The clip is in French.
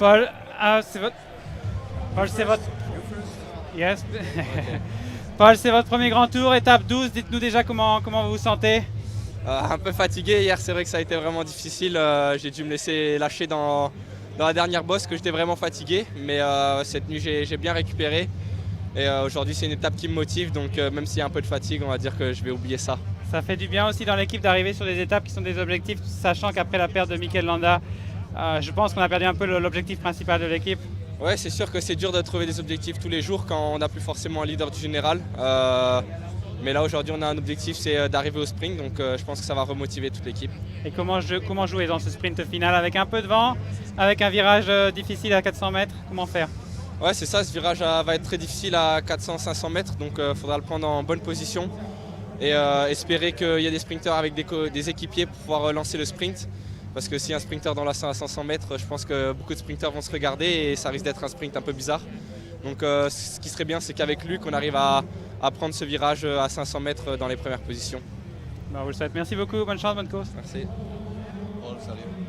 Paul, Paul, c'est votre... Yes. Paul, c'est votre premier grand tour, étape 12. Dites-nous déjà comment vous vous sentez. Un peu fatigué hier, c'est vrai que ça a été vraiment difficile. J'ai dû me laisser lâcher dans la dernière bosse, que j'étais vraiment fatigué. Mais cette nuit, j'ai bien récupéré. Et aujourd'hui, c'est une étape qui me motive. Donc même s'il y a un peu de fatigue, on va dire que je vais oublier ça. Ça fait du bien aussi dans l'équipe d'arriver sur des étapes qui sont des objectifs, sachant qu'après la perte de Mikel Landa, je pense qu'on a perdu un peu l'objectif principal de l'équipe. Ouais, c'est sûr que c'est dur de trouver des objectifs tous les jours quand on n'a plus forcément un leader du général. Mais là aujourd'hui on a un objectif, c'est d'arriver au sprint, donc je pense que ça va remotiver toute l'équipe. Et comment jouer dans ce sprint final avec un peu de vent, avec un virage difficile à 400 mètres, comment faire? Ouais, c'est ça, ce virage va être très difficile à 400-500 mètres, donc il faudra le prendre en bonne position et espérer qu'il y ait des sprinteurs avec des équipiers pour pouvoir lancer le sprint. Parce que si un sprinter dans la 500 mètres, je pense que beaucoup de sprinteurs vont se regarder et ça risque d'être un sprint un peu bizarre. Donc ce qui serait bien, c'est qu'avec Luc, on arrive à prendre ce virage à 500 mètres dans les premières positions. On vous le souhaite. Merci beaucoup, bonne chance, bonne course. Merci. Paul, salut.